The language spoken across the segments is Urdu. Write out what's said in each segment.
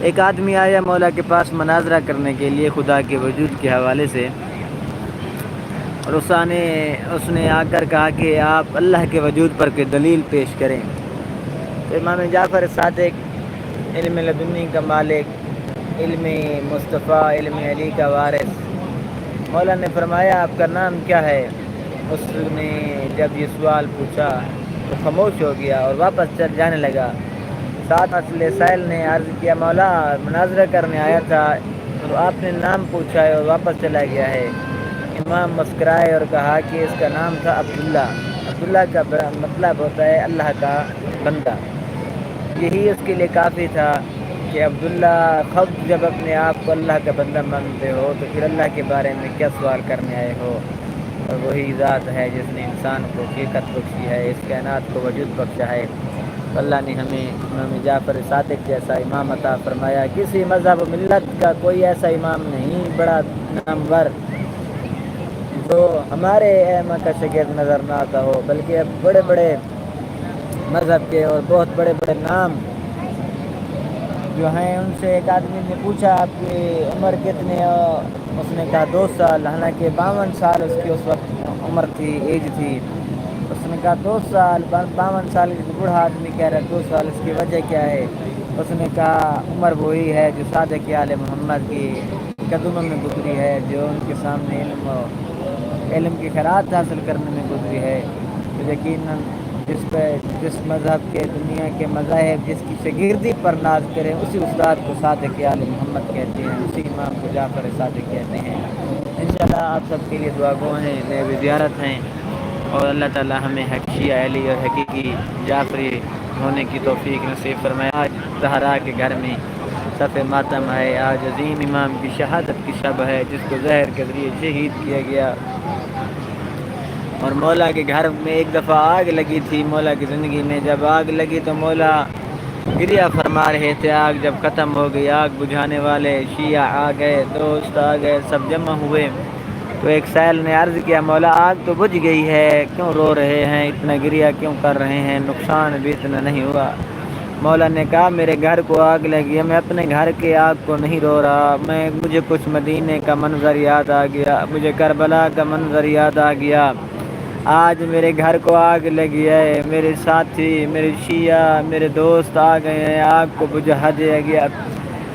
ایک آدمی آیا مولا کے پاس مناظرہ کرنے کے لیے خدا کے وجود کے حوالے سے، اور اس نے آ کر کہا کہ آپ اللہ کے وجود پر کوئی دلیل پیش کریں۔ تو امام جعفر صادق، علم لدنی کا مالک، علم مصطفیٰ، علم علی کا وارث، مولا نے فرمایا آپ کا نام کیا ہے؟ اس نے جب یہ سوال پوچھا تو خاموش ہو گیا اور واپس چل جانے لگا۔ ساتھ اصل سائل نے عرض کیا مولا مناظرہ کرنے آیا تھا اور آپ نے نام پوچھا ہے اور واپس چلا گیا ہے۔ امام مسکرائے اور کہا کہ اس کا نام تھا عبداللہ۔ عبداللہ کا مطلب ہوتا ہے اللہ کا بندہ۔ یہی اس کے لیے کافی تھا کہ عبداللہ، خود جب اپنے آپ کو اللہ کا بندہ مانتے ہو تو پھر اللہ کے بارے میں کیا سوال کرنے آئے ہو؟ اور وہی ذات ہے جس نے انسان کو حقیقت بخشی ہے، اس کائنات کو وجود بخشا ہے۔ اللہ نے ہمیں امام جعفر صادق جیسا امام عطا فرمایا۔ کسی مذہب و ملت کا کوئی ایسا امام نہیں بڑا نامور جو ہمارے ائمہ کا شاگرد نظر نہ آتا ہو، بلکہ اب بڑے بڑے مذہب کے اور بہت بڑے بڑے نام جو ہیں، ان سے ایک آدمی نے پوچھا آپ کی عمر کتنے؟ اس نے کہا 2 سال، حالانکہ 52 سال اس کی اس وقت عمر تھی، ایج تھی۔ اس نے کہا 2 سال، 52 سال کی بوڑھا آدمی کہہ رہا ہے 2 سال، اس کی وجہ کیا ہے؟ اس نے کہا عمر وہی ہے جو صادق آل محمد کی قدموں میں گزری ہے، جو ان کے سامنے علم کی خیرات حاصل کرنے میں گزری ہے۔ تو یقیناً جس مذہب کے، دنیا کے مذاہب جس کی شاگردی پر ناز کریں، اسی استاد کو صادق آل محمد کہتے ہیں، اسی امام کو جعفر صادق کہتے ہیں۔ انشاءاللہ آپ سب کے لیے دعا گو ہیں، نائب زیارت ہیں، اور اللہ تعالی ہمیں حقیقی علی اور حقیقی جعفری ہونے کی توفیق نصیب فرمائے۔ آج زہرا کے گھر میں صف ماتم ہے، آج عظیم امام کی شہادت کی شب ہے، جس کو زہر کے ذریعے شہید کیا گیا، اور مولا کے گھر میں ایک دفعہ آگ لگی تھی۔ مولا کی زندگی میں جب آگ لگی تو مولا گریہ فرما رہے تھے۔ آگ جب ختم ہو گئی، آگ بجھانے والے شیعہ آ گئے، دوست آ گئے، سب جمع ہوئے، تو ایک سائل نے عرض کیا مولا آگ تو بجھ گئی ہے، کیوں رو رہے ہیں، اتنا گریہ کیوں کر رہے ہیں، نقصان بھی اتنا نہیں ہوا؟ مولا نے کہا میرے گھر کو آگ لگی ہے، میں اپنے گھر کے آگ کو نہیں رو رہا، مجھے کچھ مدینے کا منظر یاد آ گیا، مجھے کربلا کا منظر یاد آ گیا۔ آج میرے گھر کو آگ لگی ہے، میرے ساتھی، میرے شیعہ، میرے دوست آ گئے ہیں، آگ کو بجھا دیا گیا۔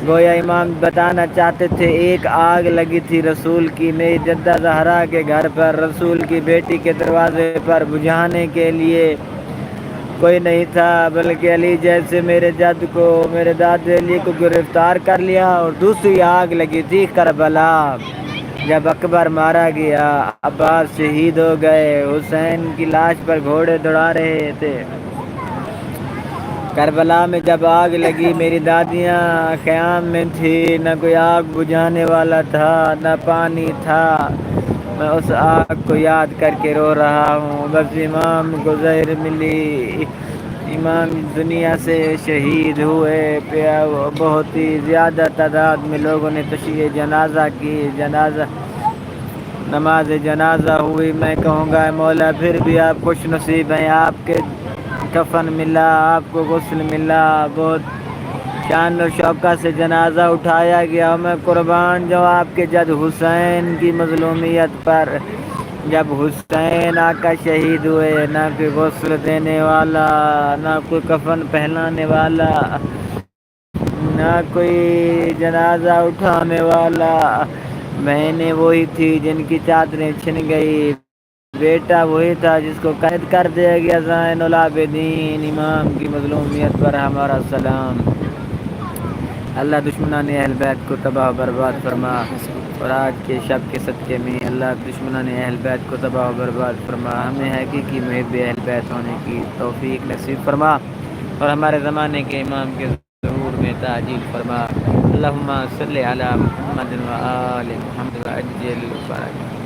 گویا امام بتانا چاہتے تھے ایک آگ لگی تھی رسول کی میری جدہ زہرا کے گھر پر، رسول کی بیٹی کے دروازے پر، بجھانے کے لیے کوئی نہیں تھا، بلکہ علی جیسے میرے جد کو، میرے داد علی کو گرفتار کر لیا۔ اور دوسری آگ لگی تھی کربلا، جب اکبر مارا گیا، عباس شہید ہو گئے، حسین کی لاش پر گھوڑے دوڑا رہے تھے۔ کربلا میں جب آگ لگی میری دادیاں قیام میں تھی، نہ کوئی آگ بجھانے والا تھا، نہ پانی تھا، میں اس آگ کو یاد کر کے رو رہا ہوں۔ بس امام کو زہر ملی، امام دنیا سے شہید ہوئے، بہت ہی زیادہ تعداد میں لوگوں نے تشییع جنازہ کی، نماز جنازہ ہوئی۔ میں کہوں گا مولا پھر بھی آپ خوش نصیب ہیں، آپ کے کفن ملا، آپ کو غسل ملا، بہت شان و شوکت سے جنازہ اٹھایا گیا۔ میں قربان جو آپ کے جد حسین کی مظلومیت پر، جب حسین آقا شہید ہوئے، نہ کوئی غسل دینے والا، نہ کوئی کفن پہنانے والا، نہ کوئی جنازہ اٹھانے والا، بہنیں وہی تھی جن کی چادریں چھن گئی، بیٹا وہی تھا جس کو قید کر دیا گیا۔ زین العابدین امام کی مظلومیت پر ہمارا سلام۔ اللہ دشمنان اہل بیت کو تباہ و برباد فرما، اور آج کے شب کے صدقے میں اللہ دشمنان اہل بیت کو تباہ و برباد فرما، ہمیں حقیقی محب اہل بیت ہونے کی توفیق نصیب فرما، اور ہمارے زمانے کے امام کے ظہور میں تعجیل فرما۔ اللہم صلی علی محمد و آل محمد وعجل فرج۔